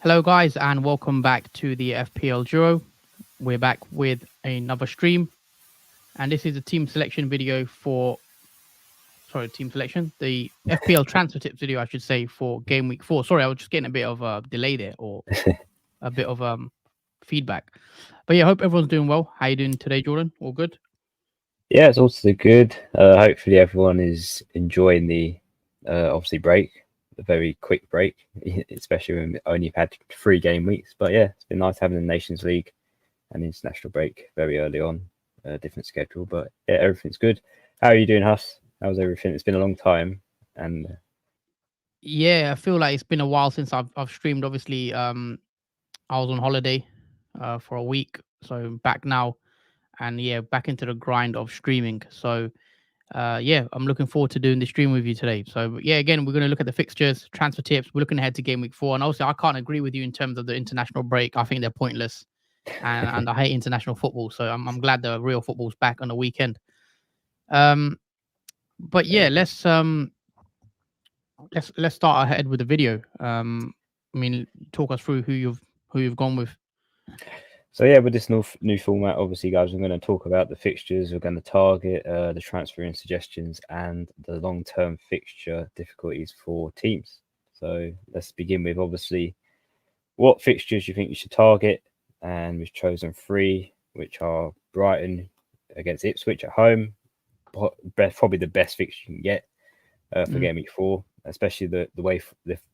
Hello guys and welcome back to the FPL Duo. We're back with another stream and this is a team selection video the FPL transfer tips video I should say for game week 4. Sorry, I was just getting a bit of a delay there or a bit of feedback. But yeah, I hope everyone's doing well. How you doing today, Jordan? All good? Yeah, it's also good. Hopefully everyone is enjoying the obviously break. A very quick break, especially when we only had 3 game weeks. But yeah, it's been nice having the Nations League and international break very early on. Different schedule, but yeah, everything's good. How are you doing, Huss? How's everything? It's been a long time, and yeah, I feel like it's been a while since I've streamed. Obviously, I was on holiday for a week, so back now, and yeah, back into the grind of streaming. So yeah, I'm looking forward to doing the stream with you today. So yeah, again, we're going to look at the fixtures, transfer tips. We're looking ahead to game week 4, and also I can't agree with you in terms of the international break. I think they're pointless, and I hate international football. So I'm glad the real football's back on the weekend. But yeah, let's start ahead with the video. I mean, talk us through who you've gone with. So yeah, with this new format, obviously, guys, we're going to talk about the fixtures. We're going to target the transferring suggestions and the long-term fixture difficulties for teams. So let's begin with obviously what fixtures you think you should target, and we've chosen 3, which are Brighton against Ipswich at home, probably the best fixture you can get for game week 4, especially the way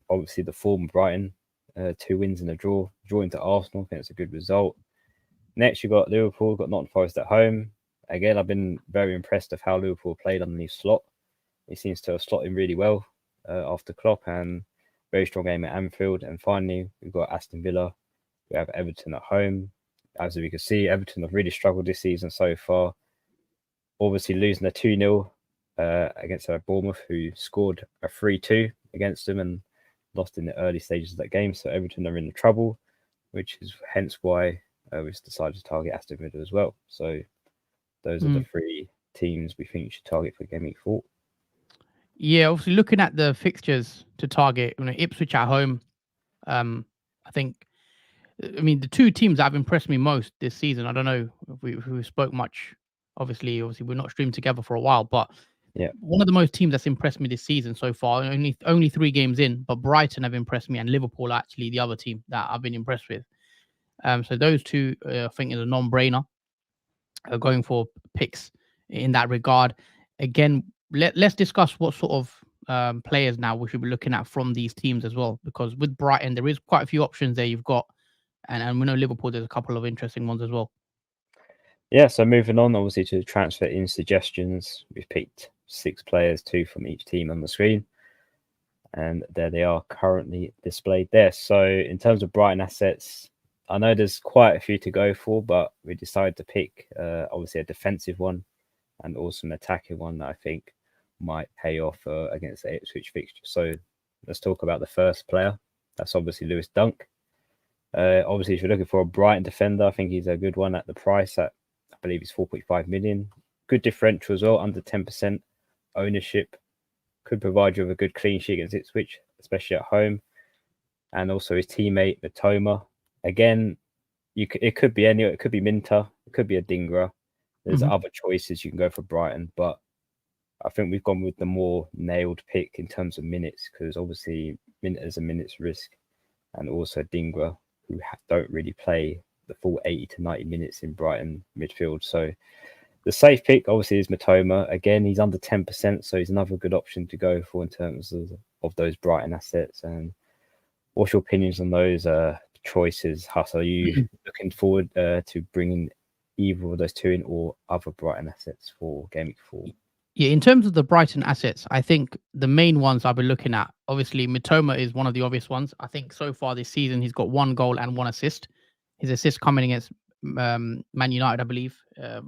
obviously the form of Brighton. 2 wins and a draw into Arsenal. I think it's a good result. Next, you've got Liverpool, got Nottingham Forest at home. Again, I've been very impressed of how Liverpool played underneath Slot. He seems to have slotted in really well after Klopp, and very strong game at Anfield. And finally, we've got Aston Villa. We have Everton at home. As we can see, Everton have really struggled this season so far. Obviously, losing a 2-0 against Bournemouth, who scored a 3-2 against them and lost in the early stages of that game. So Everton are in trouble, which is hence why we've decided to target Aston Villa as well. So those are the 3 teams we think you should target for game week 4. Yeah, obviously looking at the fixtures to target, Ipswich at home. I mean, the 2 teams that have impressed me most this season. I don't know if we spoke much. Obviously, we're not streamed together for a while, but yeah, one of the most teams that's impressed me this season so far. Only 3 games in, but Brighton have impressed me, and Liverpool are actually the other team that I've been impressed with. So those 2, I think, is a non-brainer. Going for picks in that regard. Again, let's discuss what sort of players now we should be looking at from these teams as well, because with Brighton there is quite a few options there you've got, and we know Liverpool there's a couple of interesting ones as well. Yeah, so moving on, obviously, to transfer in suggestions, we've picked 6 players, 2 from each team on the screen, and there they are currently displayed there. So in terms of Brighton assets, I know there's quite a few to go for, but we decided to pick obviously a defensive one and also an attacking one that I think might pay off against the Ipswich fixture. So let's talk about the first player. That's obviously Lewis Dunk. Obviously, if you're looking for a Brighton defender, I think he's a good one at the price at, I believe he's 4.5 million. Good differential as well, under 10% ownership. Could provide you with a good clean sheet against Ipswich, especially at home. And also his teammate, Matoma. Again, it could be it could be Minter, it could be a Dingra. There's other choices you can go for Brighton, but I think we've gone with the more nailed pick in terms of minutes, because obviously Minter's a minutes risk, and also Dingra, who don't really play the full 80 to 90 minutes in Brighton midfield. So the safe pick obviously is Matoma. Again, he's under 10%, so he's another good option to go for in terms of those Brighton assets. And what's your opinions on those choices, Huss? Are you looking forward to bringing either of those 2 in, or other Brighton assets for game week 4? Yeah, in terms of the Brighton assets, I think the main ones I've been looking at, obviously Matoma is one of the obvious ones. I think so far this season he's got 1 goal and 1 assist. His assist coming against Man United, I believe,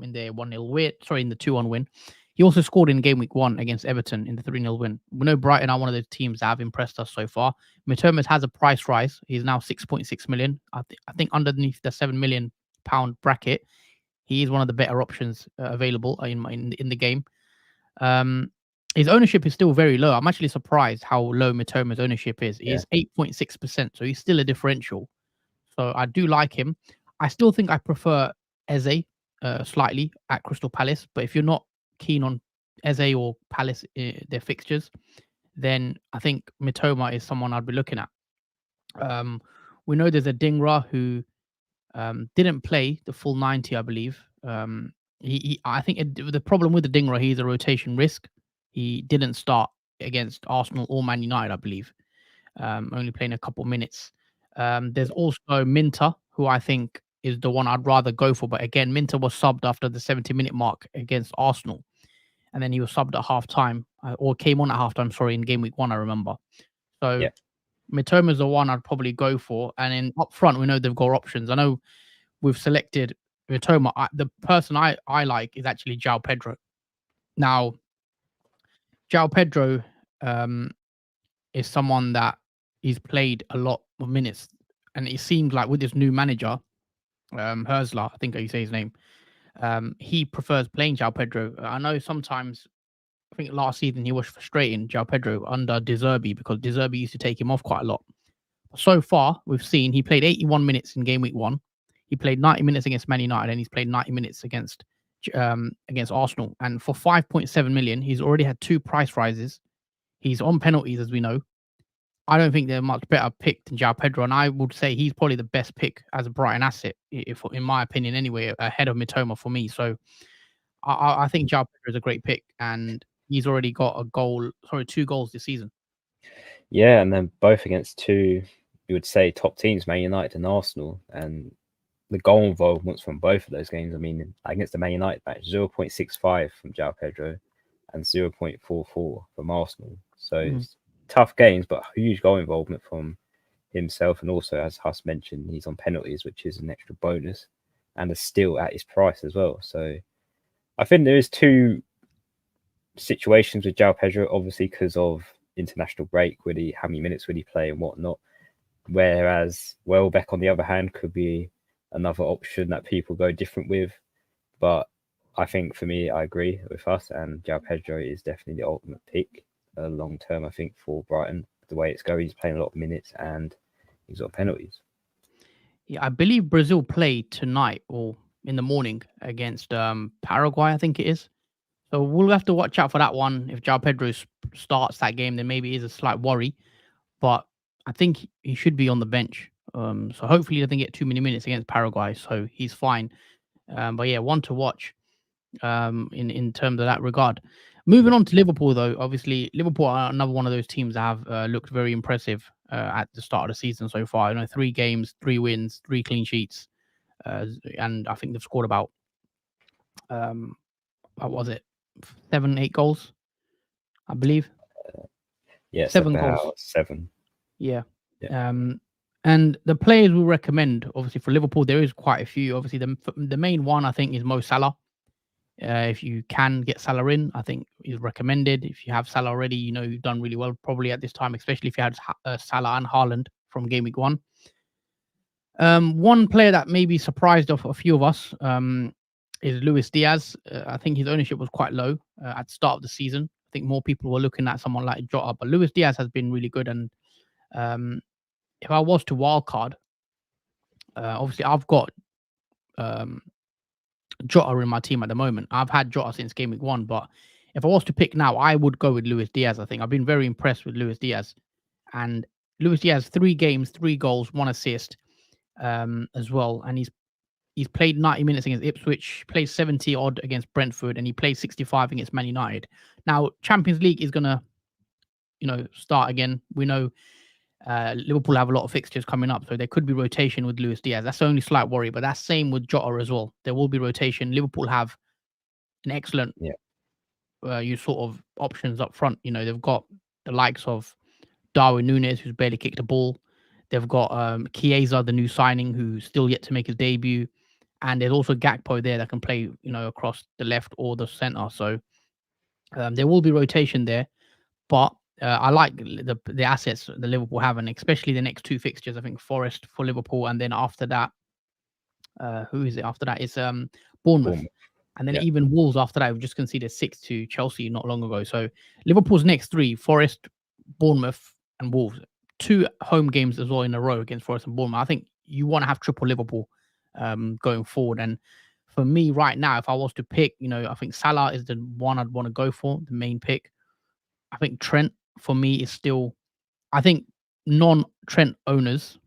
in their 1-0 win. Sorry, in the 2-1 win. He also scored in game week 1 against Everton in the 3-0 win. We know Brighton are one of the teams that have impressed us so far. Matoma has a price rise. He's now 6.6 million. I think underneath the £7 million bracket, he is one of the better options available in the game. Um, his ownership is still very low. I'm actually surprised how low Mitoma's ownership is. He Yeah, is 8.6%, so he's still a differential. So I do like him. I still think I prefer Eze slightly at Crystal Palace, but if you're not keen on Eze or Palace, their fixtures, then I think Mitoma is someone I'd be looking at. Um, we know there's a Dingra who didn't play the full 90, I believe. I think the problem with the Dingra, he's a rotation risk. He didn't start against Arsenal or Man United, I believe, only playing a couple minutes. There's also Minter, who I think is the one I'd rather go for. But again, Minter was subbed after the 70-minute mark against Arsenal. And then he was subbed at half time, or came on at half time, sorry, in game week 1, I remember. So yeah, Mitoma's the one I'd probably go for. And then up front, we know they've got options. I know we've selected Mitoma. The person I like is actually João Pedro. Now, João Pedro is someone that he's played a lot of minutes. And it seems like with this new manager, Hersler, I think you say his name, he prefers playing João Pedro. I know sometimes, I think last season he was frustrating João Pedro under De Zerbi because De Zerbi used to take him off quite a lot. So far, we've seen he played 81 minutes in game week 1. He played 90 minutes against Man United, and he's played 90 minutes against Arsenal. And for 5.7 million, he's already had 2 price rises. He's on penalties, as we know. I don't think they're much better pick than João Pedro, and I would say he's probably the best pick as a Brighton asset, if in my opinion, anyway, ahead of Mitoma for me. So I think João Pedro is a great pick, and he's already got 2 goals this season. yeah, and then both against two, you would say, top teams, Man United and Arsenal, and the goal involvements from both of those games. I mean, against the Man United match, 0.65 from João Pedro and 0.44 from Arsenal. So it's tough games, but huge goal involvement from himself. And also, as Huss mentioned, he's on penalties, which is an extra bonus, and is still at his price as well. So I think there is 2 situations with João Pedro, obviously because of international break, how many minutes would he play and whatnot. Whereas Welbeck, on the other hand, could be another option that people go different with. But I think for me, I agree with us, and João Pedro is definitely the ultimate pick long term, I think, for Brighton. The way it's going, he's playing a lot of minutes and he's got penalties. Yeah, I believe Brazil play tonight or in the morning against Paraguay, I think it is. So we'll have to watch out for that one. If João Pedro starts that game, then maybe it is a slight worry. But I think he should be on the bench. So hopefully he doesn't get too many minutes against Paraguay. So he's fine. But yeah, one to watch in terms of that regard. Moving on to Liverpool, though, obviously Liverpool are another one of those teams that have looked very impressive at the start of the season so far. 3 games, 3 wins, 3 clean sheets, and I think they've scored about what was it, 7, 8 goals, I believe. Yes, 7 about goals. 7. Yeah. Yeah. And the players we recommend, obviously for Liverpool, there is quite a few. Obviously, the main one I think is Mo Salah. If you can get Salah in, I think is recommended. If you have Salah already, you've done really well probably at this time, especially if you had Salah and Haaland from game week 1. One player that maybe surprised a few of us is Luis Diaz. I think his ownership was quite low at the start of the season. I think more people were looking at someone like Jota, but Luis Diaz has been really good. And if I was to wildcard, obviously I've got Jota in my team at the moment. I've had Jota since game week 1, but if I was to pick now, I would go with Luis Diaz. I think I've been very impressed with Luis Diaz. And Luis Diaz, 3 games, 3 goals, 1 assist as well. And he's played 90 minutes against Ipswich, plays 70 odd against Brentford, and he plays 65 against Man United. Now, Champions League is going to, start again. We know Liverpool have a lot of fixtures coming up, so there could be rotation with Luis Diaz. That's the only slight worry, but that's same with Jota as well. There will be rotation. Liverpool have an excellent sort of options up front. They've got the likes of Darwin Núñez, who's barely kicked a ball. They've got Chiesa, the new signing, who's still yet to make his debut. And there's also Gakpo there that can play, across the left or the centre. So there will be rotation there. But I like the assets that Liverpool have, and especially the next 2 fixtures. I think Forest for Liverpool, and then after that, who is it? After that, it's Bournemouth. And then even Wolves after that, we've just conceded 6 to Chelsea not long ago. So Liverpool's next 3, Forest, Bournemouth, and Wolves. 2 home games as well in a row against Forest and Bournemouth. I think you want to have triple Liverpool going forward. And for me right now, if I was to pick, I think Salah is the one I'd want to go for, the main pick. I think Trent for me is still, I think non-Trent owners.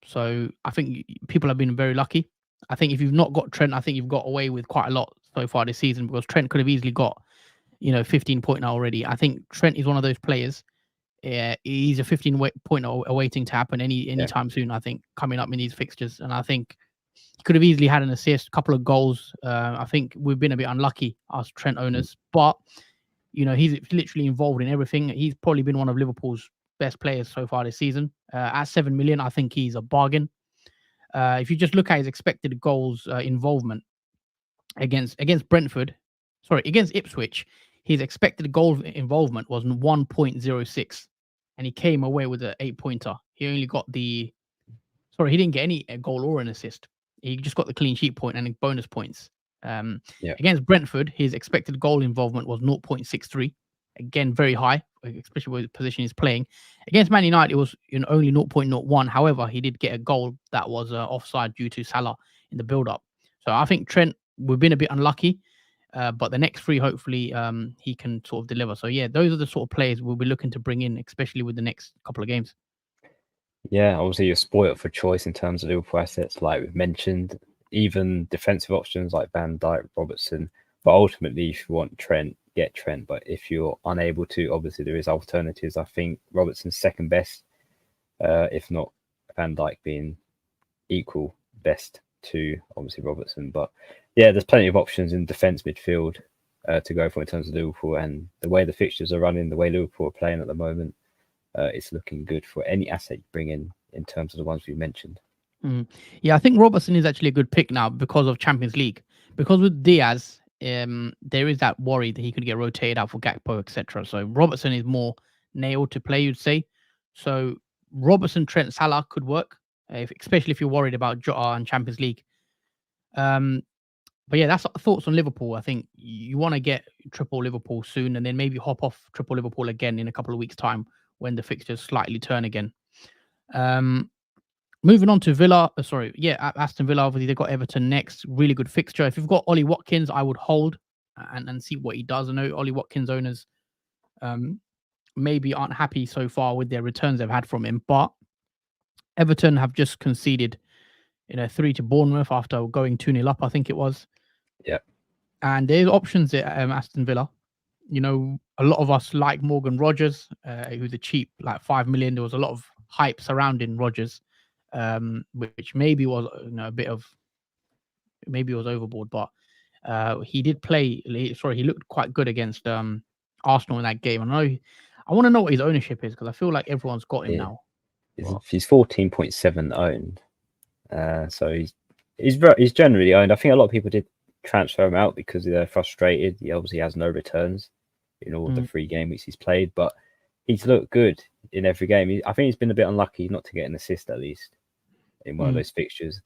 So I think people have been very lucky. I think if you've not got Trent, I think you've got away with quite a lot so far this season, because Trent could have easily got, 15 point now already. I think Trent is one of those players. He's a 15 point awaiting to happen anytime soon, I think, coming up in these fixtures. And I think he could have easily had an assist, a couple of goals. I think we've been a bit unlucky, us Trent owners. But, he's literally involved in everything. He's probably been one of Liverpool's best players so far this season. At 7 million, I think he's a bargain. If you just look at his expected goals involvement against Ipswich, his expected goal involvement was 1.06, and he came away with an 8-pointer. He only got he didn't get any goal or an assist. He just got the clean sheet point and bonus points. Against Brentford, his expected goal involvement was 0.63. Again, very high, especially with the position he's playing. Against Man United, it was only 0.01. However, he did get a goal that was offside due to Salah in the build-up. So I think Trent, we've been a bit unlucky, but the next 3, hopefully, he can sort of deliver. So yeah, those are the sort of players we'll be looking to bring in, especially with the next couple of games. Yeah, obviously you're spoiled for choice in terms of Liverpool assets, like we've mentioned, even defensive options like Van Dijk, Robertson. But ultimately, if you want Trent, get Trent. But if you're unable to, obviously there is alternatives. I think Robertson's second best, if not Van Dijk being equal best to obviously Robertson. But yeah, there's plenty of options in defence midfield to go for in terms of Liverpool, and the way the fixtures are running, the way Liverpool are playing at the moment, it's looking good for any asset you bring in terms of the ones we mentioned. Yeah, I think Robertson is actually a good pick now because of Champions League. Because with Diaz, there is that worry that he could get rotated out for Gakpo, etc. So Robertson is more nailed to play, you'd say. So Robertson, Trent, Salah could work, especially if you're worried about Jota and Champions League. But yeah, that's thoughts on Liverpool. I think you want to get triple Liverpool soon, and then maybe hop off triple Liverpool again in a couple of weeks' time when the fixtures slightly turn again. Moving on to Villa, Aston Villa, obviously they've got Everton next. Really good fixture. If you've got Ollie Watkins, I would hold and see what he does. I know Ollie Watkins owners maybe aren't happy so far with their returns they've had from him, but Everton have just conceded 3 to Bournemouth after going 2-0 up, I think it was. Yeah. And there's options at Aston Villa. A lot of us like Morgan Rogers, who's a cheap, like 5 million. There was a lot of hype surrounding Rogers, which maybe was a bit of, maybe it was overboard, but he did play. He looked quite good against Arsenal in that game. I want to know what his ownership is, because I feel like everyone's got him now. He's 14.7 owned, so he's generally owned. I think a lot of people did transfer him out because they're frustrated. He obviously has no returns in all the 3 game weeks he's played, but he's looked good in every game. I think he's been a bit unlucky not to get an assist at least in one of those fixtures.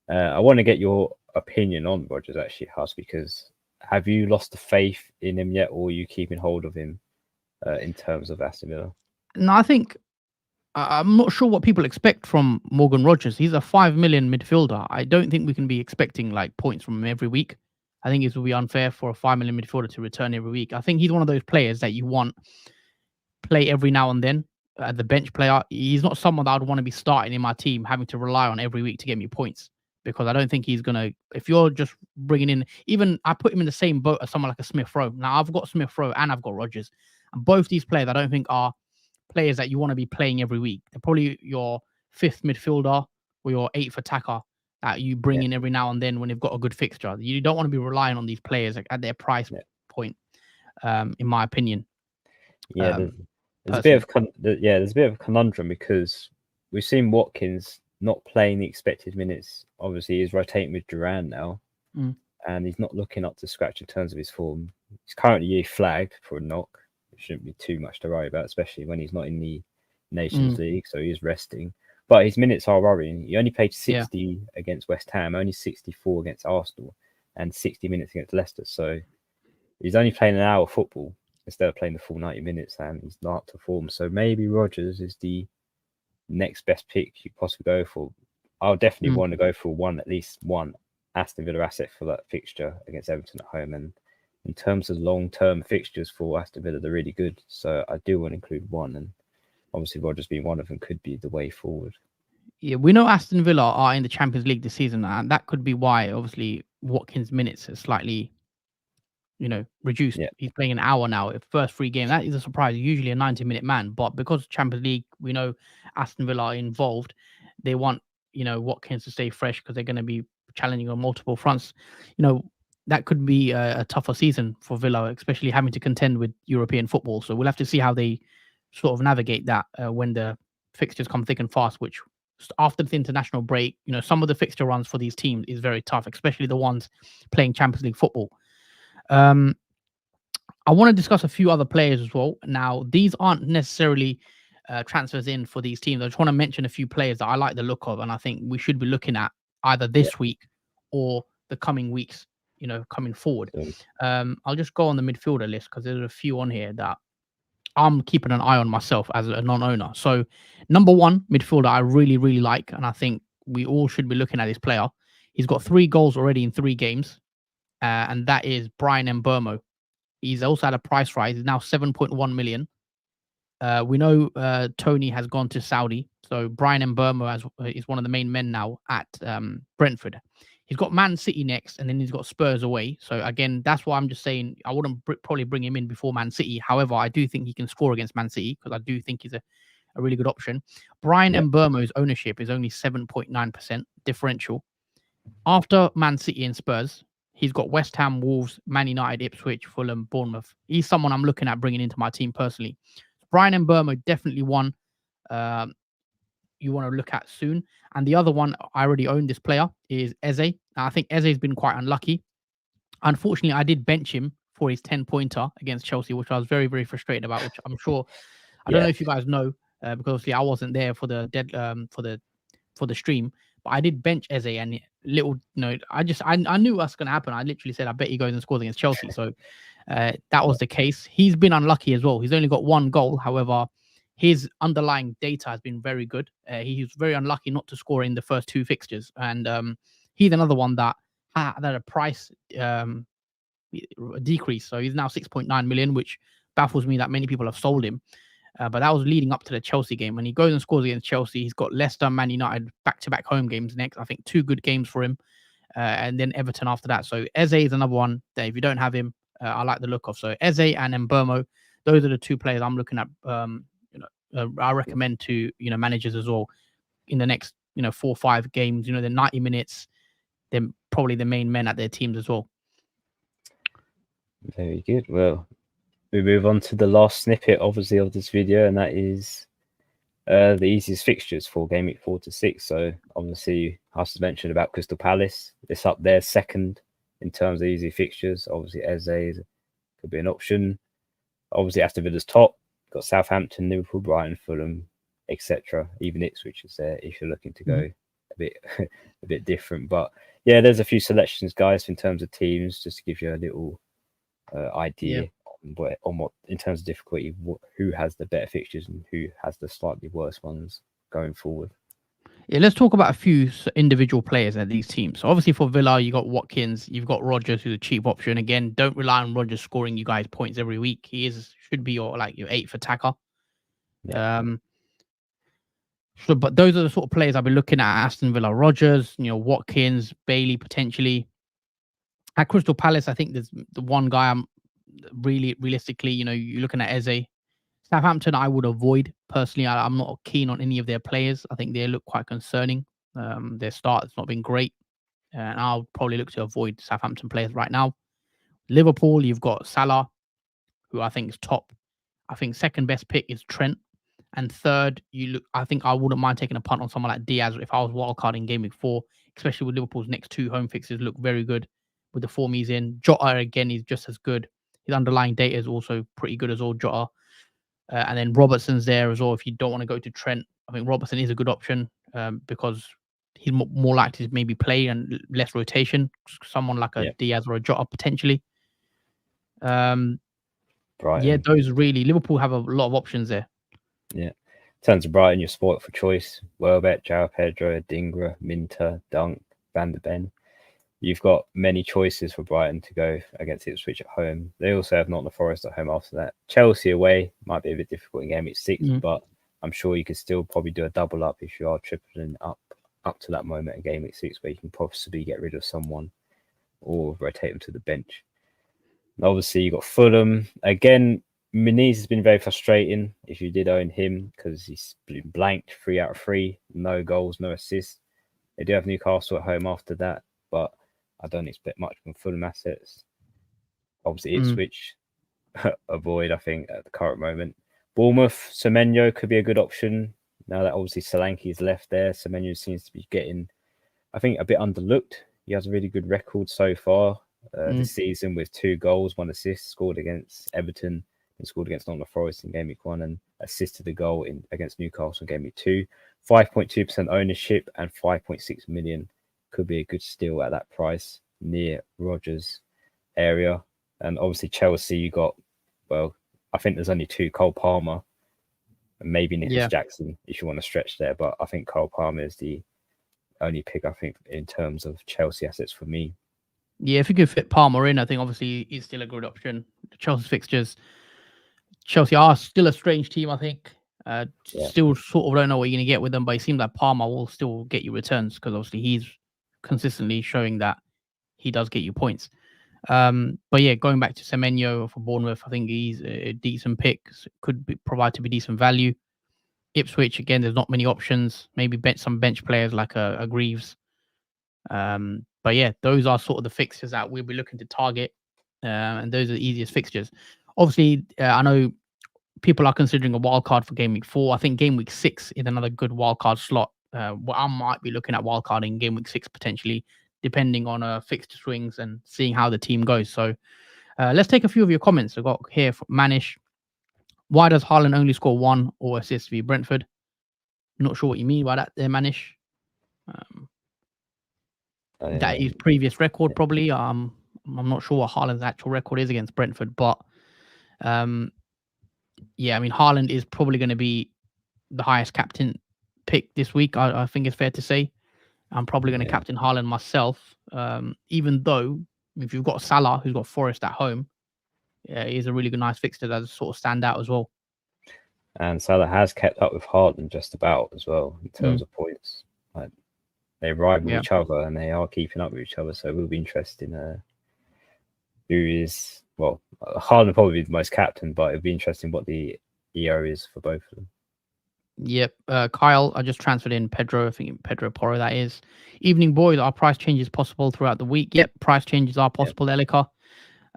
I want to get your opinion on Rogers actually, Huss, because have you lost the faith in him yet, or are you keeping hold of him in terms of Aston Villa? No, I think I'm not sure what people expect from Morgan Rogers. He's a 5 million midfielder. I don't think we can be expecting like points from him every week. I think it will be unfair for a 5 million midfielder to return every week. I think he's one of those players that you want play every now and then as the bench player. He's not someone that I'd want to be starting in my team, having to rely on every week to get me points, because I don't think he's going to, if you're just bringing in, even I put him in the same boat as someone like a Smith Rowe. Now I've got Smith Rowe and I've got Rogers, and both these players I don't think are players that you want to be playing every week. They're probably your 5th midfielder or your 8th attacker that you bring in every now and then when you've got a good fixture. You don't want to be relying on these players at their price point, in my opinion. There's a bit of a conundrum, because we've seen Watkins not playing the expected minutes. Obviously, he's rotating with Duran now, and he's not looking up to scratch in terms of his form. He's currently flagged for a knock. It shouldn't be too much to worry about, especially when he's not in the Nations League, so he is resting. But his minutes are worrying. He only played 60 against West Ham, only 64 against Arsenal, and 60 minutes against Leicester. So he's only playing an hour of football instead of playing the full 90 minutes, and he's not up to form. So maybe Rodgers is the next best pick you possibly go for. I'll definitely want to go for at least one Aston Villa asset for that fixture against Everton at home. And in terms of long-term fixtures for Aston Villa, they're really good. So I do want to include one, and obviously Rodgers being one of them could be the way forward. Yeah, we know Aston Villa are in the Champions League this season, and that could be why, obviously, Watkins' minutes are slightly, reduced. Yeah. He's playing an hour now. First free game, that is a surprise. Usually a 90-minute man, but because Champions League, we know Aston Villa are involved. They want Watkins to stay fresh because they're going to be challenging on multiple fronts. That could be a tougher season for Villa, especially having to contend with European football. So we'll have to see how they sort of navigate that when the fixtures come thick and fast, which after the international break, some of the fixture runs for these teams is very tough, especially the ones playing Champions League football. I want to discuss a few other players as well. Now, these aren't necessarily transfers in for these teams. I just want to mention a few players that I like the look of, and I think we should be looking at either this week or the coming weeks, coming forward. I'll just go on the midfielder list because there's a few on here that I'm keeping an eye on myself as a non-owner. So, number one midfielder I really, really like, and I think we all should be looking at this player. He's got 3 goals already in 3 games, and that is Brian Mbeumo. He's also had a price rise. He's now 7.1 million. We know Tony has gone to Saudi, so Brian Mbeumo is one of the main men now at Brentford. He's got Man City next, and then he's got Spurs away. So again, that's why I'm just saying I wouldn't probably bring him in before Man City. However, I do think he can score against Man City because I do think he's a really good option. Brian Mbeumo's ownership is only 7.9% differential. After Man City and Spurs, he's got West Ham, Wolves, Man United, Ipswich, Fulham, Bournemouth. He's someone I'm looking at bringing into my team personally. Brian Mbeumo definitely one you want to look at soon. And the other one, I already own this player, is Eze. Now, I think Eze's been quite unlucky. Unfortunately, I did bench him for his 10-pointer against Chelsea, which I was very, very frustrated about, which I'm sure, I don't know if you guys know, because obviously I wasn't there for the for the stream, but I did bench Eze, and I knew what's going to happen. I literally said, I bet he goes and scores against Chelsea. So that was the case. He's been unlucky as well. He's only got 1 goal. However, his underlying data has been very good. He was very unlucky not to score in the first 2 fixtures. And he's another one that had a price decrease. So he's now 6.9 million, which baffles me that many people have sold him. But that was leading up to the Chelsea game. When he goes and scores against Chelsea, he's got Leicester, Man United, back-to-back home games next. I think 2 good games for him. And then Everton after that. So Eze is another one that if you don't have him, I like the look of. So Eze and Mbeumo, those are the 2 players I'm looking at. I recommend to managers as well in the next 4 or 5 games. The 90 minutes, they're probably the main men at their teams as well. Very good. Well, we move on to the last snippet, obviously, of this video, and that is the easiest fixtures for Game Week 4 to 6. So obviously, I just mentioned about Crystal Palace. It's up there second in terms of easy fixtures. Obviously, Eze could be an option. Obviously, Aston Villa's top. Got Southampton, Liverpool, Brighton, Fulham, etc. Even Ipswich is there if you're looking to go a bit different. But yeah, there's a few selections, guys, in terms of teams, just to give you a little idea on what in terms of difficulty, who has the better fixtures and who has the slightly worse ones going forward. Yeah, let's talk about a few individual players at these teams. So obviously for Villa, you got Watkins, you've got Rodgers, who's a cheap option. Again, don't rely on Rodgers scoring you guys points every week. He should be your 8th attacker. So, but those are the sort of players I'll be looking at Aston Villa. Rodgers, Watkins, Bailey potentially. At Crystal Palace, I think there's the one guy I'm really realistically, you're looking at Eze. Southampton, I would avoid personally. I'm not keen on any of their players. I think they look quite concerning. Their start has not been great, and I'll probably look to avoid Southampton players right now. Liverpool, you've got Salah, who I think is top. I think second best pick is Trent, and third, I think I wouldn't mind taking a punt on someone like Diaz if I was wildcarding Game Week 4, especially with Liverpool's next 2 home fixes look very good with the form he's in. Jota again is just as good. His underlying data is also pretty good as well. Jota. And then Robertson's there as well. If you don't want to go to Trent, I think Robertson is a good option because he's more likely to maybe play and less rotation. Someone like a Yeah. Diaz or a Jota potentially. Yeah, Brighton. those really Liverpool have a lot of options there. Yeah. In terms of Brighton, you're spoilt for choice. Welbeck, João Pedro, Dingra, Minter, Dunk, Van der Ben. You've got many choices for Brighton to go against Ipswich at home. They also have Nottingham Forest at home after that. Chelsea away might be a bit difficult in Gameweek 6, but I'm sure you could still probably do a double up if you are tripling up to that moment in Gameweek 6, where you can possibly get rid of someone or rotate them to the bench. And obviously, you've got Fulham. Again, Muniz has been very frustrating if you did own him, because he's been blanked 3 out of 3, no goals, no assists. They do have Newcastle at home after that, but I don't expect much from Fulham assets. Obviously, Ipswich, avoid, I think, at the current moment. Bournemouth, Semenyo could be a good option. Now that obviously Solanke is left there, Semenyo seems to be getting, I think, a bit underlooked. He has a really good record so far this season, with 2 goals, 1 assist, scored against Everton and scored against Nottingham Forest in Game Week 1, and assisted a goal against Newcastle in Game Week 2. 5.2% ownership and 5.6 million. Could be a good steal at that price near Rodgers area. And obviously Chelsea, you got, well, I think there's only 2, Cole Palmer and maybe Nicholas Jackson if you want to stretch there, but I think Cole Palmer is the only pick, I think, in terms of Chelsea assets for me. Yeah, if you could fit Palmer in, I think obviously he's still a good option. Chelsea's fixtures, Chelsea are still a strange team, I think. Still sort of don't know what you're going to get with them, but it seems like Palmer will still get you returns, because obviously he's consistently showing that he does get you points. But yeah, going back to Semenyo for Bournemouth, I think he's a decent pick. Could provide to be decent value. Ipswich, again, there's not many options. Maybe some bench players like a Greaves. But yeah, those are sort of the fixtures that we'll be looking to target. And those are the easiest fixtures. Obviously, I know people are considering a wild card for Game Week 4. I think Game Week 6 is another good wild card slot. I might be looking at wild carding Game Week 6 potentially, depending on fixture swings and seeing how the team goes. So let's take a few of your comments. I've got here from Manish. Why does Haaland only score 1 or assist via Brentford? Not sure what you mean by that there, Manish. That is previous record, probably. I'm not sure what Haaland's actual record is against Brentford, but yeah, I mean, Haaland is probably going to be the highest captain pick this week. I think it's fair to say. I'm probably going to captain Haaland myself, even though if you've got Salah, who's got Forest at home, he's a really good, nice fixture that sort of stand out as well. And Salah has kept up with Haaland just about as well in terms of points. Like, they rival each other, and they are keeping up with each other. So it will be interesting who is, well, Haaland probably be the most captain, but it'll be interesting what the EO is for both of them. Yep. Kyle, I just transferred in Pedro. I think Pedro Porro, that is. Evening boys, are price changes possible throughout the week? Yep, price changes are possible, Elika.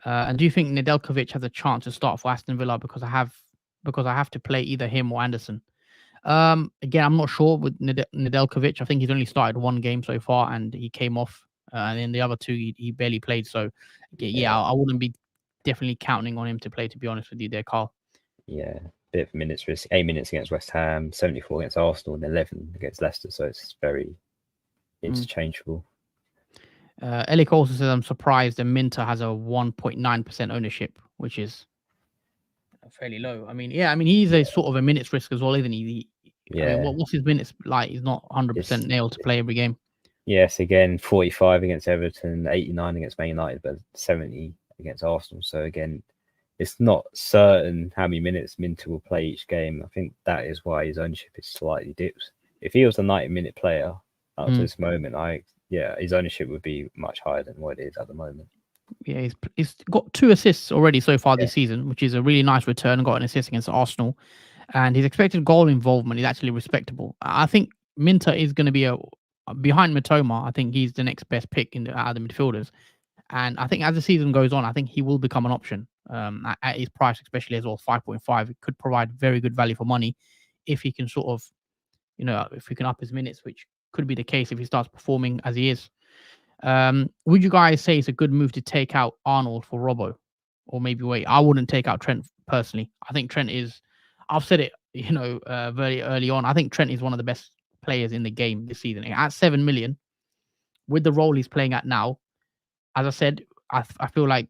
And do you think Nedeljkovic has a chance to start for Aston Villa because I have to play either him or Anderson? Again, I'm not sure with Nedeljkovic. I think he's only started 1 game so far, and he came off. And in the other 2, he barely played. So I wouldn't be definitely counting on him to play, to be honest with you there, Carl. Yeah, bit of minutes risk. 8 minutes against West Ham, 74 against Arsenal, and 11 against Leicester. So it's very interchangeable. Elik also says, I'm surprised that Minter has a 1.9% ownership, which is fairly low. I mean, he's a sort of a minutes risk as well, isn't he? I mean, what's his minutes like? He's not 100% nailed to play every game. Yes, again, 45 against Everton, 89 against Man United, but 70 against Arsenal. So again, it's not certain how many minutes Minter will play each game. I think that is why his ownership is slightly dipped. If he was a 90-minute player up to this moment, his ownership would be much higher than what it is at the moment. Yeah, he's got 2 assists already so far this season, which is a really nice return. Got an assist against Arsenal, and his expected goal involvement is actually respectable. I think Minter is going to be behind Mitoma. I think he's the next best pick out of the midfielders, and I think as the season goes on, I think he will become an option at his price, especially as well, 5.5. It could provide very good value for money if he can sort of, if he can up his minutes, which could be the case if he starts performing as he is. Would you guys say it's a good move to take out Arnold for Robbo? Or maybe wait, I wouldn't take out Trent personally. I think Trent is, I've said it, very early on. I think Trent is one of the best players in the game this season. At 7 million, with the role he's playing at now, as I said, I feel like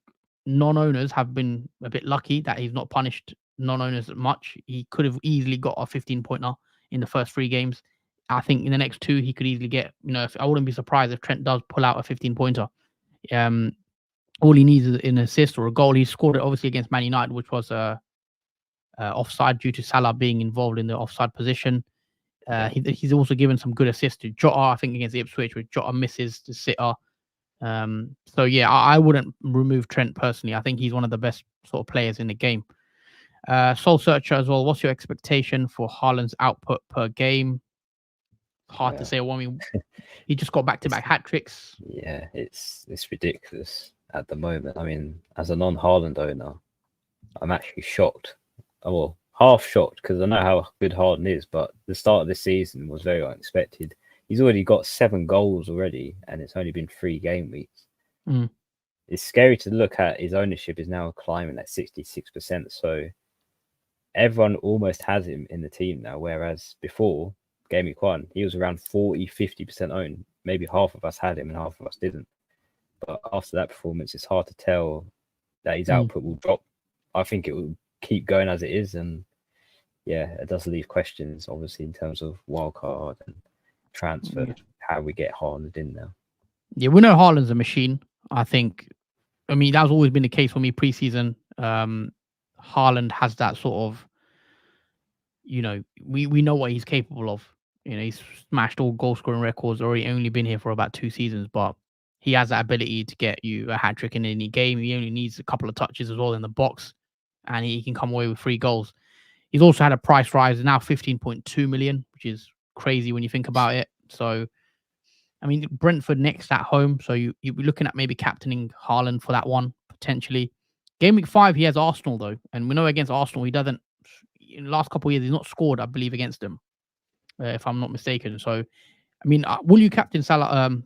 non-owners have been a bit lucky that he's not punished non-owners much. He could have easily got a 15-pointer in the first 3 games. I think in the next 2, he could easily get, I wouldn't be surprised if Trent does pull out a 15-pointer. All he needs is an assist or a goal. He scored it obviously against Man United, which was offside due to Salah being involved in the offside position. He's also given some good assists to Jota, I think, against Ipswich, where Jota misses the sitter. So yeah, I wouldn't remove Trent personally. I think he's one of the best sort of players in the game. Soul Searcher as well. What's your expectation for Haaland's output per game? Hard to say. I mean, he just got back-to-back hat tricks. Yeah, it's ridiculous at the moment. I mean, as a non-Haaland owner, I'm actually shocked. Well, half shocked because I know how good Haaland is, but the start of this season was very unexpected. He's already got 7 goals already, and it's only been 3 game weeks. It's scary to look at. His ownership is now climbing at 66%. So everyone almost has him in the team now, whereas before game week 1, he was around 40-50% owned. Maybe half of us had him and half of us didn't. But after that performance, it's hard to tell that his output will drop. I think it will keep going as it is, and yeah, it does leave questions, obviously, in terms of wildcard and transfer, how we get Haaland in now. Yeah, we know Haaland's a machine. I mean, that's always been the case for me pre-season. Haaland has that sort of, we know what he's capable of. He's smashed all goal-scoring records, already only been here for about 2 seasons, but he has that ability to get you a hat-trick in any game. He only needs a couple of touches as well in the box, and he can come away with 3 goals. He's also had a price rise, now 15.2 million, which is crazy when you think about it. So, I mean, Brentford next at home. So you'll be looking at maybe captaining Haaland for that one, potentially. Game week 5, he has Arsenal, though. And we know against Arsenal, he doesn't, in the last couple of years, he's not scored, I believe, against them, if I'm not mistaken. So, I mean, will you captain Salah?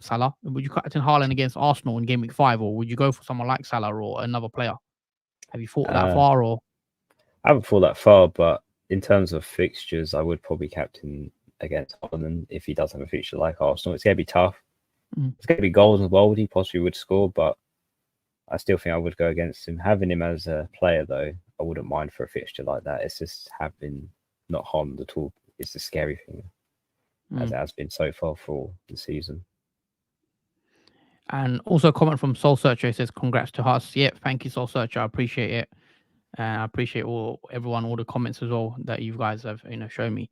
Would you captain Haaland against Arsenal in game week 5, or would you go for someone like Salah or another player? Have you thought that far? Or I haven't thought that far, but in terms of fixtures, I would probably captain against Haaland if he does have a fixture like Arsenal. It's going to be tough. It's going to be goals as well. He possibly would score, but I still think I would go against him. Having him as a player, though, I wouldn't mind for a fixture like that. It's just having not Haaland at all. It's the scary thing, as it has been so far for the season. And also a comment from Soul Searcher says, congrats to us. Yep, thank you, Soul Searcher. I appreciate it. I appreciate all the comments as well that you guys have shown me.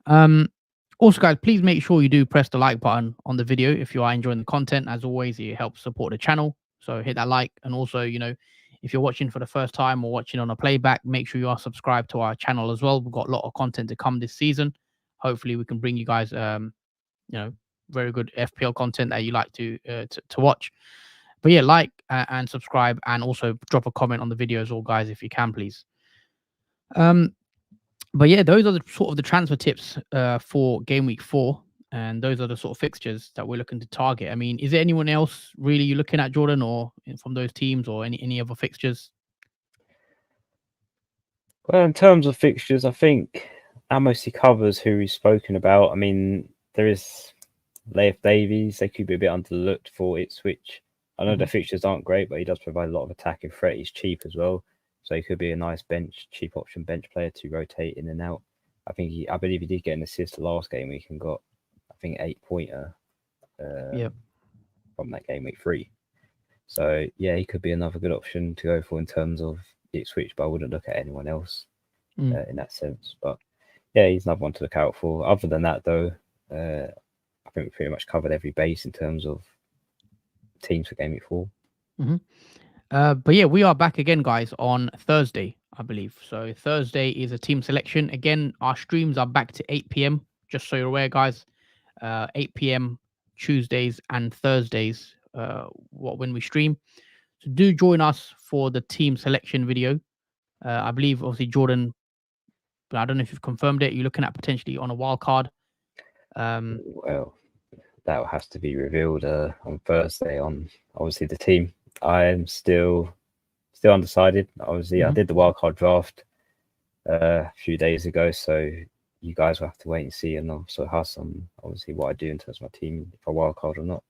Also, guys, please make sure you do press the like button on the video if you are enjoying the content. As always, it helps support the channel. So hit that like, and also, if you're watching for the first time or watching on a playback, make sure you are subscribed to our channel as well. We've got a lot of content to come this season. Hopefully, we can bring you guys, very good FPL content that you like to watch. But yeah, like and subscribe, and also drop a comment on the video as well, guys, if you can, please. But yeah, those are the sort of the transfer tips for game week 4, and those are the sort of fixtures that we're looking to target. I mean, is there anyone else really you're looking at, Jordan, or from those teams, or any other fixtures? Well, in terms of fixtures, I think that mostly covers who we've spoken about. I mean, there is Leif Davies. They could be a bit underlooked for Ipswich. I know the fixtures aren't great, but he does provide a lot of attacking threat. He's cheap as well. So he could be a nice cheap option bench player to rotate in and out. I believe he did get an assist last game week and got, I think, 8-pointer from that game week 3. So yeah, he could be another good option to go for in terms of Ipswich, but I wouldn't look at anyone else in that sense. But yeah, he's another one to look out for. Other than that, though, I think we pretty much covered every base in terms of teams for game week 4. But yeah, we are back again, guys, on Thursday, I believe. So Thursday is a team selection. Again, our streams are back to 8 p.m. Just so you're aware, guys. 8 p.m. Tuesdays and Thursdays when we stream. So do join us for the team selection video. I believe, obviously, Jordan, but I don't know if you've confirmed it. You're looking at potentially on a wild card. Well, that has to be revealed on Thursday on, obviously, the team. I am still undecided. Obviously, I did the wildcard draft a few days ago, so you guys will have to wait and see, and also have some obviously what I do in terms of my team, if I wildcard or not.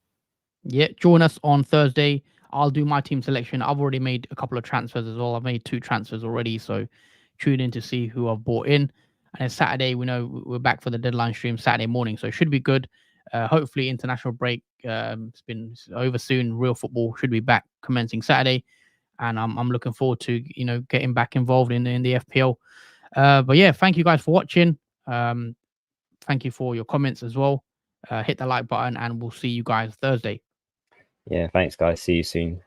Yeah, join us on Thursday. I'll do my team selection. I've already made a couple of transfers as well. I've made 2 transfers already, so tune in to see who I've bought in. And then Saturday, we know we're back for the deadline stream Saturday morning, so it should be good. Hopefully, international break. It's over soon. Real football should be back commencing Saturday, and I'm looking forward to getting back involved in the FPL. But yeah, thank you guys for watching. Thank you for your comments as well. Hit the like button, and we'll see you guys Thursday. Yeah, thanks guys. See you soon.